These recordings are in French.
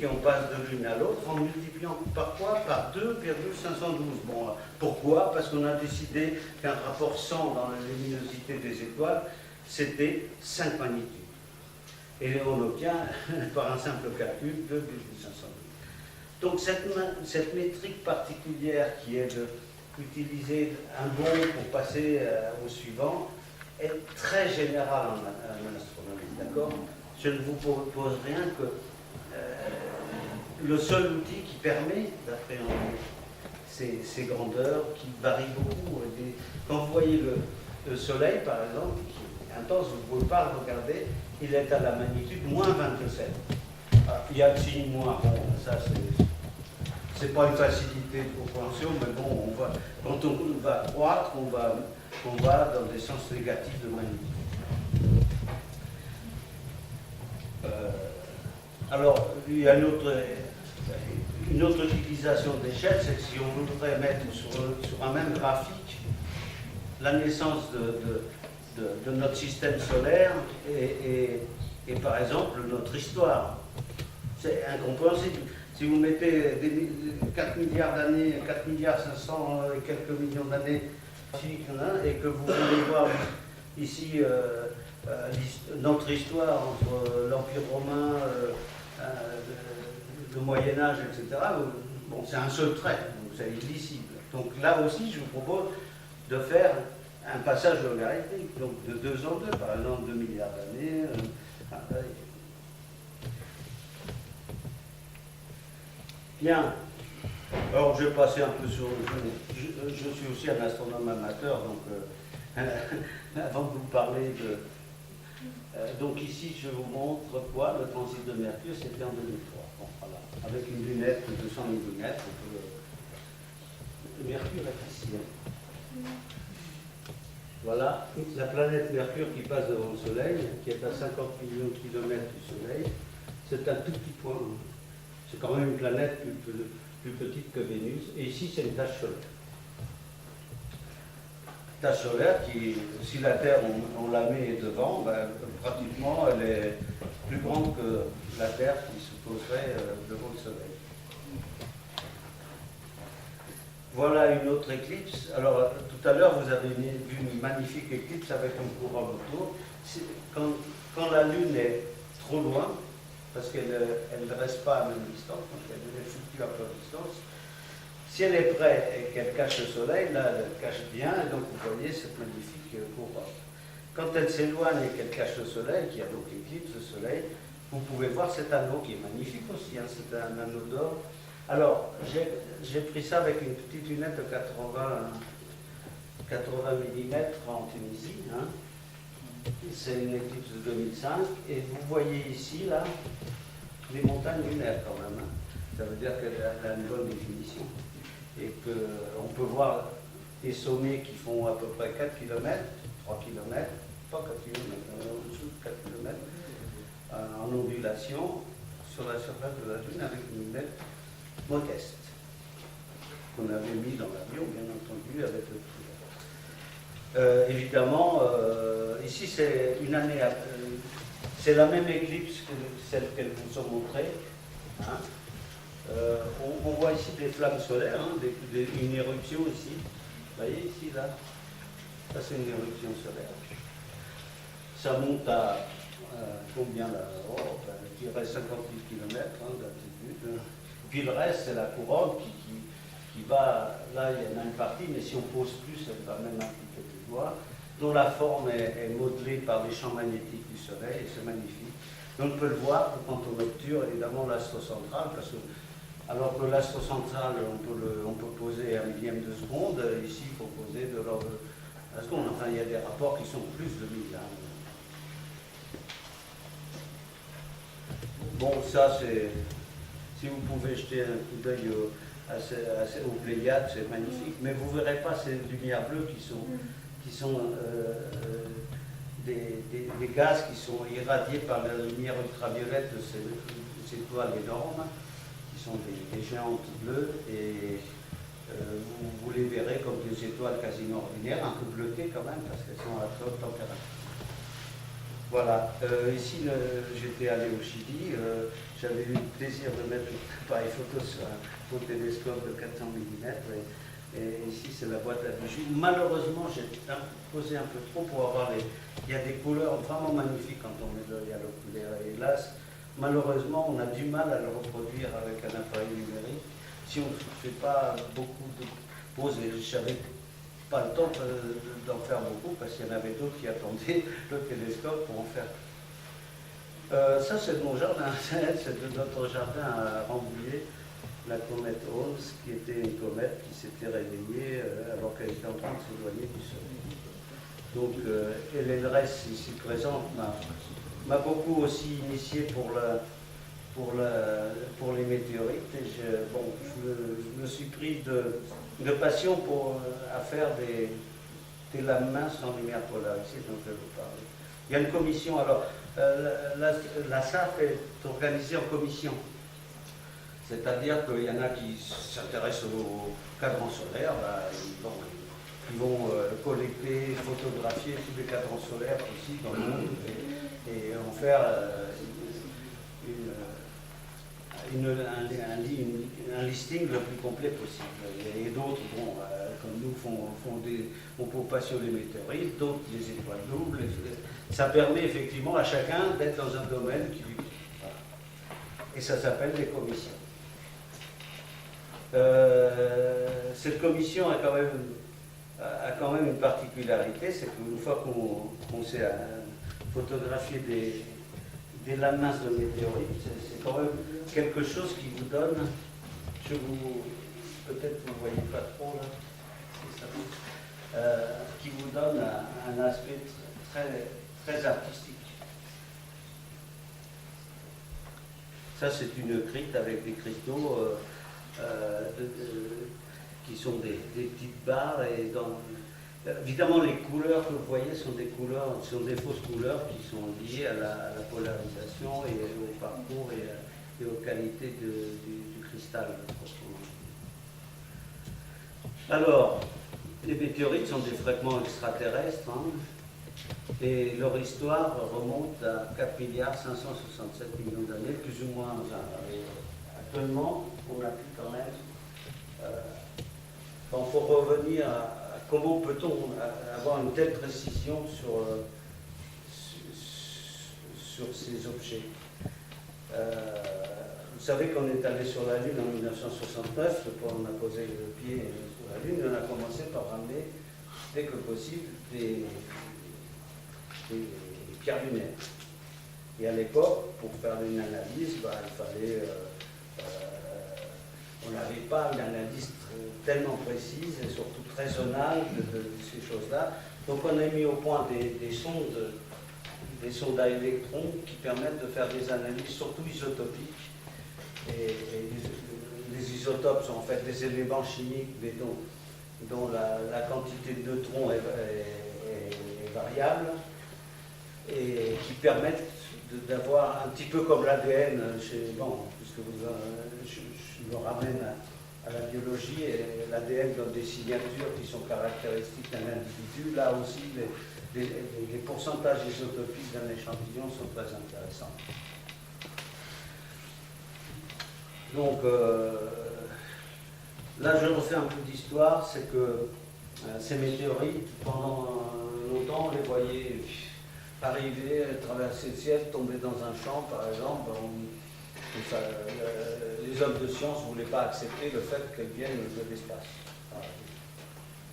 et on passe de l'une à l'autre en multipliant par quoi? Par 2,512. Bon, pourquoi? Parce qu'on a décidé qu'un rapport 100 dans la luminosité des étoiles, c'était 5 magnitudes. Et on obtient, par un simple calcul, 2,512. Donc cette métrique particulière qui est d'utiliser un bond pour passer au suivant est très générale en astronomie, d'accord? Je ne vous propose rien que le seul outil qui permet d'appréhender ces grandeurs qui varient beaucoup. Quand vous voyez le Soleil, par exemple, qui est intense, vous ne pouvez pas le regarder, il est à la magnitude moins 27. Il y a le signe moins rond, ça c'est pas une facilité de compréhension, mais bon, quand on va croître, on va dans des sens négatifs de magnitude. Alors, il y a une autre utilisation d'échelle, c'est que si on voudrait mettre sur un même graphique la naissance de notre système solaire et par exemple notre histoire. C'est incompréhensible. Si vous mettez 4 milliards d'années, 4 milliards 500 et quelques millions d'années, et que vous voulez voir ici notre histoire entre l'Empire romain, le Moyen-Âge, etc., bon, c'est un seul trait, donc c'est illisible. Donc là aussi, je vous propose de faire un passage logarithmique, donc de 2 en 2, par exemple 2 milliards d'années. Bien. Alors, je vais passer un peu sur le jeu. Je suis aussi un astronome amateur, donc avant de vous parler de... donc ici, je vous montre quoi? Le transit de Mercure, c'était en 2003. Bon, voilà. Avec une lunette de 200 mm, Mercure est ici. Voilà, la planète Mercure qui passe devant le Soleil, qui est à 50 millions de kilomètres du Soleil. C'est un tout petit point. C'est quand même une planète plus petite que Vénus. Et ici, c'est une tache solaire. Tache solaire qui, si la Terre, on la met devant, ben, pratiquement, elle est plus grande que la Terre qui se poserait devant le Soleil. Voilà une autre éclipse. Alors, tout à l'heure, vous avez vu une magnifique éclipse avec un courant autour. Quand la Lune est trop loin, parce qu'elle ne reste pas à la même distance, donc elle fluctue à peu de distance, si elle est près et qu'elle cache le Soleil, là, elle cache bien, et donc vous voyez cette magnifique courant. Quand elle s'éloigne et qu'elle cache le Soleil, qu'il y a donc l'éclipse du Soleil, vous pouvez voir cet anneau qui est magnifique aussi, hein, c'est un anneau d'or. Alors, j'ai pris ça avec une petite lunette de 80 mm en Tunisie. Hein. C'est une éclipse de 2005. Et vous voyez ici, là, les montagnes lunaires quand même. Hein. Ça veut dire qu'elle a une bonne définition. Et qu'on peut voir des sommets qui font à peu près 4 km, 3 km, pas 4 km, en dessous de 4 km, en ondulation sur la surface de la Lune avec une lunette modeste, qu'on avait mis dans l'avion, bien entendu, avec le prix. Évidemment, ici c'est une année, c'est la même éclipse que celle qu'elles vous ont montrée. Hein. On voit ici des flammes solaires, hein, une éruption ici. Vous voyez ici, là, ça c'est une éruption solaire. Ça monte à combien là? Je dirais 50 000 km d'altitude. Puis le reste, c'est la couronne qui va, là il y en a une partie, mais si on pose plus, elle va même un petit peu plus loin, dont la forme est modelée par les champs magnétiques du Soleil, et c'est magnifique. Donc on peut le voir quand on obture évidemment l'astre central, parce que alors que l'astre central, on peut poser un millième de seconde, ici il faut poser de l'ordre de la seconde. Enfin, il y a des rapports qui sont plus de 1000. Hein. Bon, ça c'est... Si vous pouvez jeter un coup d'œil aux Pléiades, c'est magnifique. Mais vous ne verrez pas ces lumières bleues qui sont des gaz qui sont irradiés par la lumière ultraviolette de ces étoiles énormes, qui sont des géantes bleues. Et vous les verrez comme des étoiles quasiment ordinaires, un peu bleutées quand même, parce qu'elles sont à haute température. Voilà, ici j'étais allé au Chili, j'avais eu le plaisir de mettre l'appareil photo sur un télescope de 400 mm et ici c'est la boîte à bijoux. Malheureusement j'ai posé un peu trop pour avoir il y a des couleurs vraiment magnifiques quand on met l'œil à l'oculaire et hélas, malheureusement on a du mal à le reproduire avec un appareil numérique si on ne fait pas beaucoup de poses et j'avais pas le temps d'en faire beaucoup parce qu'il y en avait d'autres qui attendaient le télescope pour en faire. Ça c'est de mon jardin, c'est de notre jardin à Rambouillet, la comète Holmes, qui était une comète qui s'était réveillée alors qu'elle était en train de s'éloigner du Soleil. Donc Hélène Ress, ici présente, m'a beaucoup aussi initié pour les météorites et je me suis pris de passion à faire des lames minces en lumière polarisée dont je vais vous parler. Il y a une commission, alors la SAF est organisée en commission, c'est-à-dire qu'il y en a qui s'intéressent au cadran solaire, ils vont collecter, photographier tous les cadrans solaires aussi dans le monde et en faire un listing le plus complet possible. Et d'autres, comme nous, ont pour passion les météorites, d'autres les étoiles doubles. Ça permet effectivement à chacun d'être dans un domaine qui lui... Voilà. Et ça s'appelle des commissions. Cette commission a quand même une particularité, c'est qu'une fois qu'on sait photographier des lames minces de météorites, c'est quand même quelque chose qui vous donne, peut-être vous ne voyez pas trop là, c'est ça, qui vous donne un aspect très, très artistique. Ça c'est une crite avec des cristaux qui sont des petites barres et évidemment, les couleurs que vous voyez sont des fausses couleurs qui sont liées à la polarisation et au parcours et aux qualités du cristal. Alors, les météorites sont des fragments extraterrestres et leur histoire remonte à 4 milliards 567 millions d'années, plus ou moins. Actuellement, on a pu quand même... il faut revenir à comment peut-on avoir une telle précision sur ces objets. Vous savez qu'on est allé sur la Lune en 1969, on a posé le pied sur la Lune, et on a commencé par ramener, dès que possible, des pierres lunaires. Et à l'époque, pour faire une analyse, il fallait... on n'avait pas une analyse tellement précise et surtout très zonale de ces choses-là. Donc on a mis au point des sondes à électrons qui permettent de faire des analyses surtout isotopiques. Et les isotopes sont en fait des éléments chimiques mais dont la quantité de neutrons est variable et qui permettent d'avoir un petit peu comme l'ADN, puisque je me ramène à la biologie, et l'ADN donne des signatures qui sont caractéristiques d'un individu. Là aussi, les pourcentages isotopiques d'un échantillon sont très intéressants. Donc, là, je refais un peu d'histoire, c'est que ces météorites, pendant longtemps, on les voyait arriver, traverser le ciel, tomber dans un champ, par exemple. Les hommes de science ne voulaient pas accepter le fait qu'elles viennent de l'espace.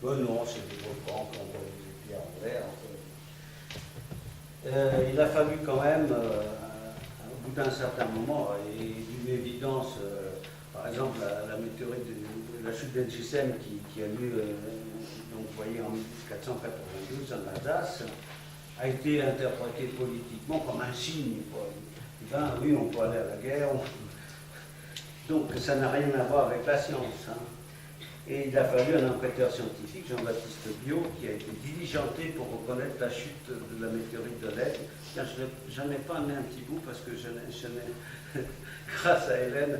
Non, c'est des volcans qui envoient des pierres en l'air. Il a fallu quand même, au bout d'un certain moment, et d'une évidence, par exemple la météorite de la chute d'Elchisem qui a lieu, donc vous voyez, en 1492 en Alsace, a été interprétée politiquement comme un signe. Oui, on peut aller à la guerre. Donc ça n'a rien à voir avec la science. Et il a fallu un enquêteur scientifique, Jean-Baptiste Biot, qui a été diligenté pour reconnaître la chute de la météorite de l'Aigle. J'en ai pas amené un petit bout parce que j'en ai, grâce à Hélène,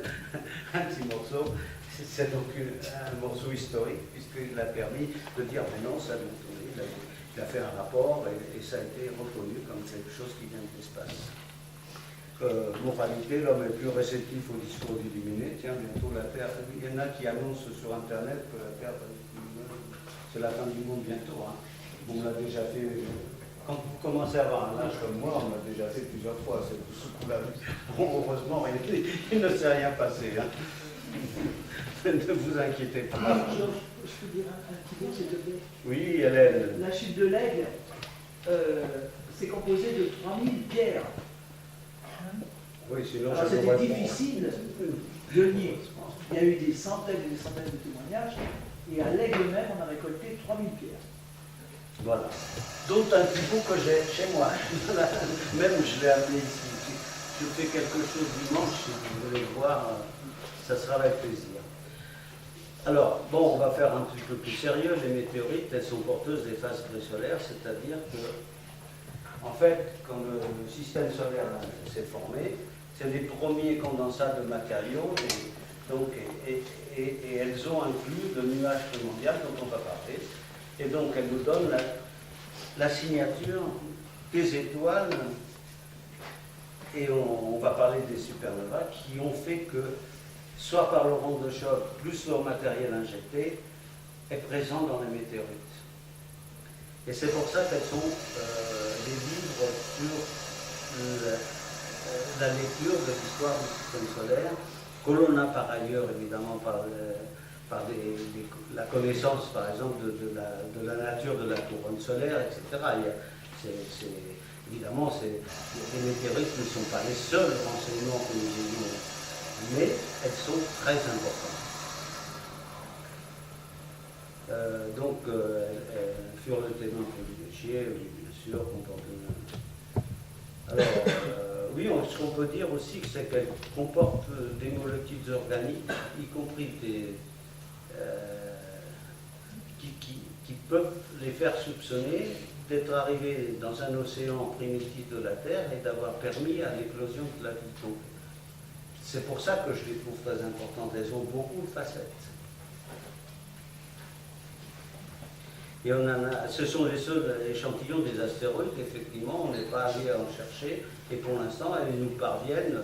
un petit morceau. C'est donc un morceau historique, puisqu'il a permis de dire, mais non, ça nous tournait. Il a fait un rapport et ça a été reconnu comme quelque chose qui vient de l'espace. Moralité, l'homme est plus réceptif au discours d'illuminé. Tiens, bientôt la Terre. Il y en a qui annoncent sur Internet que la Terre, c'est la fin du monde bientôt. Hein. On l'a déjà fait. Quand vous commencez à avoir un âge comme moi, on l'a déjà fait plusieurs fois. C'est tout ce qu'on l'a vu. Bon, heureusement, il ne s'est rien passé. Hein. Ne vous inquiétez pas. Georges, je peux dire un petit mot, s'il te plaît? Oui, Hélène. La chute de l'aigle, c'est composé de 3000 pierres. Oui, sinon alors c'était difficile de nier. Il y a eu des centaines et des centaines de témoignages, et à l'aigle même, on a récolté 3000 pierres. Voilà. D'autres un petit bout que j'ai chez moi. Même je l'ai amené ici. Je fais quelque chose dimanche, si vous voulez voir, ça sera avec plaisir. Alors, bon, on va faire un petit peu plus sérieux. Les météorites, elles sont porteuses des phases présolaires, c'est-à-dire que, en fait, quand le système solaire s'est formé, c'est les premiers condensats de matériaux, et elles ont inclus le nuage primordial dont on va parler. Et donc, elles nous donnent la signature des étoiles, et on va parler des supernovas, qui ont fait que, soit par leur onde de choc, plus leur matériel injecté, est présent dans les météorites. Et c'est pour ça qu'elles sont des livres sur la lecture de l'histoire du système solaire, que l'on a par ailleurs, évidemment, par la connaissance, par exemple, de la nature de la couronne solaire, etc. Évidemment, les météorites ne sont pas les seuls renseignements que nous ayons, mais elles sont très importantes. Donc, elles furent le témoin privilégié, bien sûr, comportement. Alors, oui, ce qu'on peut dire aussi, c'est qu'elles comportent des molécules organiques, y compris qui peuvent les faire soupçonner d'être arrivés dans un océan primitif de la Terre et d'avoir permis à l'éclosion de la vie. Donc, c'est pour ça que je les trouve très importantes. Elles ont beaucoup de facettes. Et ce sont les seuls échantillons des astéroïdes, effectivement, on n'est pas allé à en chercher, et pour l'instant, elles nous parviennent,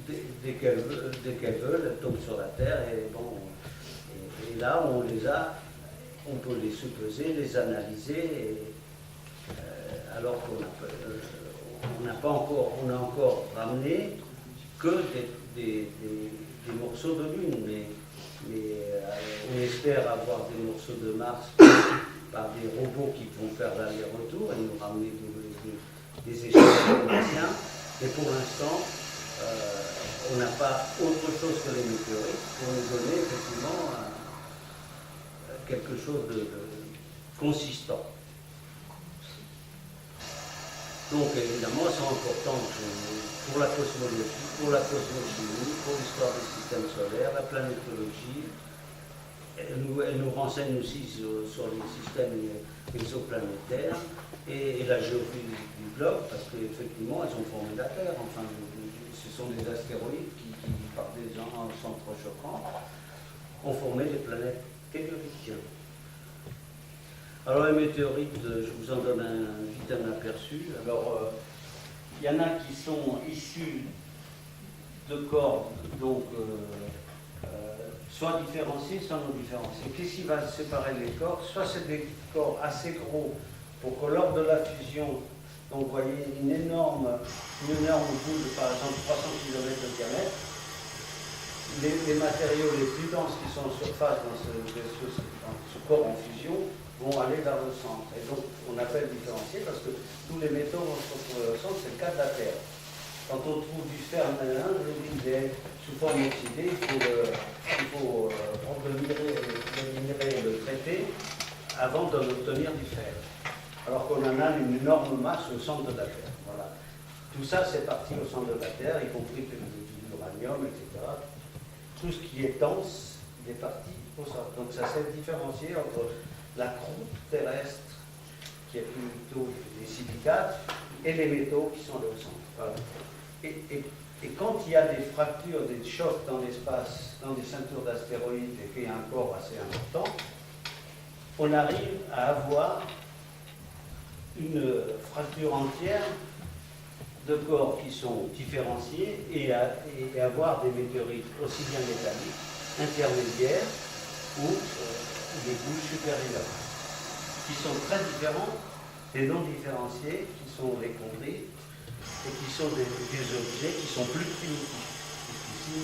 dès qu'elles veulent, elles tombent sur la Terre, et là, on peut les sous-peser, les analyser, alors qu'on n'a encore ramené que des morceaux de Lune, mais on espère avoir des morceaux de Mars par des robots qui vont faire l'aller-retour et nous ramener des échantillons martiens. Et pour l'instant, on n'a pas autre chose que les météorites pour nous donner effectivement quelque chose de consistant. Donc évidemment, elles sont importantes pour la cosmologie, pour la cosmochimie, pour l'histoire des systèmes solaires, la planétologie. Elles nous renseignent aussi sur les systèmes exoplanétaires et la géophysique du globe, parce qu'effectivement, elles ont formé la Terre. Enfin, ce sont des astéroïdes qui par des s'entrechoquant, ont formé des planètes telluriques. Alors les météorites, je vous en donne vite un aperçu. Alors, il y en a qui sont issus de corps, donc soit différenciés, soit non différenciés. Qu'est-ce qui va séparer les corps? Soit c'est des corps assez gros pour que lors de la fusion, donc vous voyez une énorme boule, par exemple 300 km de diamètre, les matériaux les plus denses qui sont en surface dans ce corps en fusion vont aller vers le centre. Et donc, on appelle différencié parce que tous les métaux vont se retrouver au centre, c'est le cas de la Terre. Quand on trouve du fer malin, je vous disais, sous forme oxydée, il faut prendre le minerai et le traiter avant d'en obtenir du fer. Alors qu'on en a une énorme masse au centre de la Terre. Voilà. Tout ça, c'est parti au centre de la Terre, y compris l'uranium, etc. Tout ce qui est dense, il est parti au centre. Donc ça s'est différencié entre la croûte terrestre, qui est plutôt des silicates, et les métaux qui sont là au centre. Voilà. Et quand il y a des fractures, des chocs dans l'espace, dans des ceintures d'astéroïdes, et qu'il y a un corps assez important, on arrive à avoir une fracture entière de corps qui sont différenciés et avoir des météorites aussi bien métalliques, intermédiaires ou des couches supérieures, qui sont très différents et non différenciés, qui sont les congrès et qui sont des objets qui sont plus primitifs. Ici,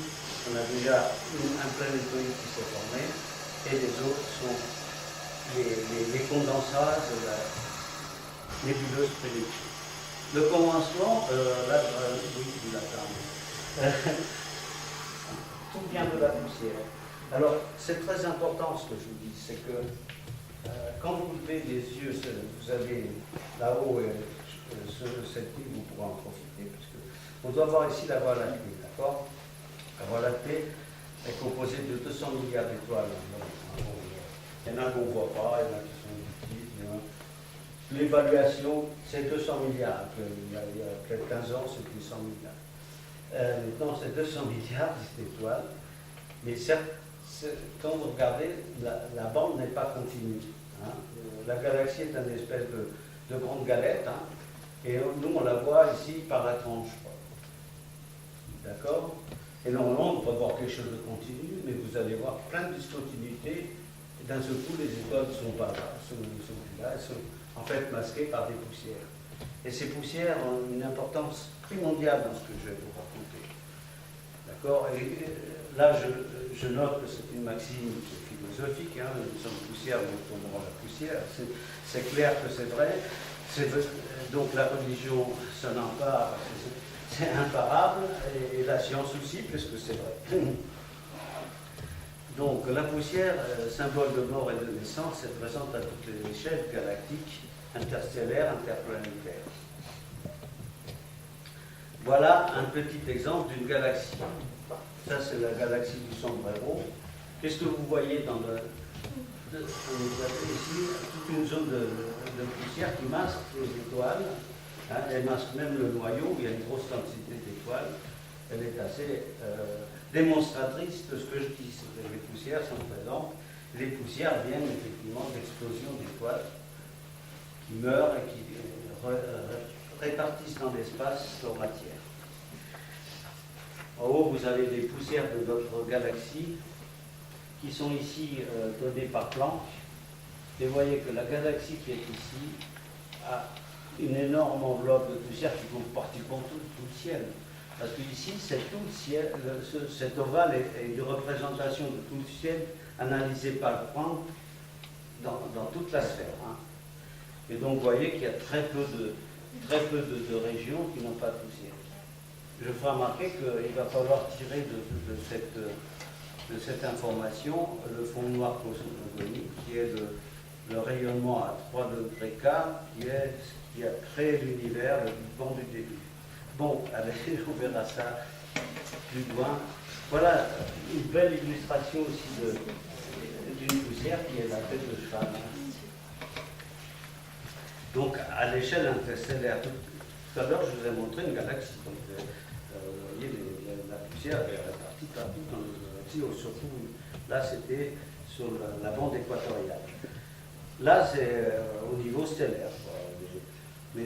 on a déjà un planétoïde qui s'est formé et les autres sont les condensats de la nébuleuse primitive. Le commencement, oui, vous l'attendez. Tout vient de la poussière. Alors, c'est très important ce que je vous dis, c'est que quand vous levez les yeux, vous avez là-haut cette île, vous pourrez en profiter, parce qu'on doit voir ici la Voie lactée, d'accord? La Voie lactée est composée de 200 milliards d'étoiles. Il y en a qu'on ne voit pas, il y en a qui sont petites. L'évaluation, c'est 200 milliards. Il y a quelques 15 ans, c'était 100 milliards. Maintenant, c'est 200 milliards d'étoiles. Mais certes, quand vous regardez, la bande n'est pas continue. Hein. La galaxie est une espèce de grande galette. Hein. Et nous, on la voit ici par la tranche. D'accord? Et normalement, on peut voir quelque chose de continu, mais vous allez voir plein de discontinuités. Et d'un seul coup, les étoiles ne sont pas là, sont plus là, elles sont en fait masquées par des poussières. Et ces poussières ont une importance primordiale dans ce que je vais vous raconter. D'accord? Et là, je note que c'est une maxime philosophique, hein, nous sommes poussière, nous tombons la poussière. C'est clair que c'est vrai. Donc la religion s'en empare, c'est imparable, et la science aussi, puisque c'est vrai. Donc la poussière, symbole de mort et de naissance, est présente à toutes les échelles galactiques, interstellaires, interplanétaires. Voilà un petit exemple d'une galaxie. Ça, c'est la galaxie du sombrero. Qu'est-ce que vous voyez dans ici, toute une zone de poussière qui masque les étoiles. Hein, elle masque même le noyau, où il y a une grosse quantité d'étoiles. Elle est assez démonstratrice de ce que je dis. Les poussières sont présentes. Les poussières viennent effectivement d'explosions d'étoiles qui meurent et qui répartissent dans l'espace leur matière. En haut, vous avez des poussières de notre galaxie qui sont ici données par Planck. Et vous voyez que la galaxie qui est ici a une énorme enveloppe de poussière qui couvre pratiquement tout le ciel. Parce que ici, c'est tout le ciel, cet ovale est une représentation de tout le ciel analysé par Planck dans toute la sphère. Hein. Et donc, vous voyez qu'il y a très peu de régions qui n'ont pas de poussière. Je ferai remarquer qu'il va falloir tirer de cette information le fond noir cosmogonique, qui est le rayonnement à 3 degrés K, qui a créé l'univers, le Big Bang du début. Bon, allez, on verra ça plus loin. Voilà une belle illustration aussi d'une poussière qui est la tête de cheval. Donc, à l'échelle interstellaire, tout à l'heure, je vous ai montré une galaxie. Donc, vous voyez, la poussière est répartie partout dans la galaxie, surtout là, c'était sur la bande équatoriale. Là, c'est au niveau stellaire. Mais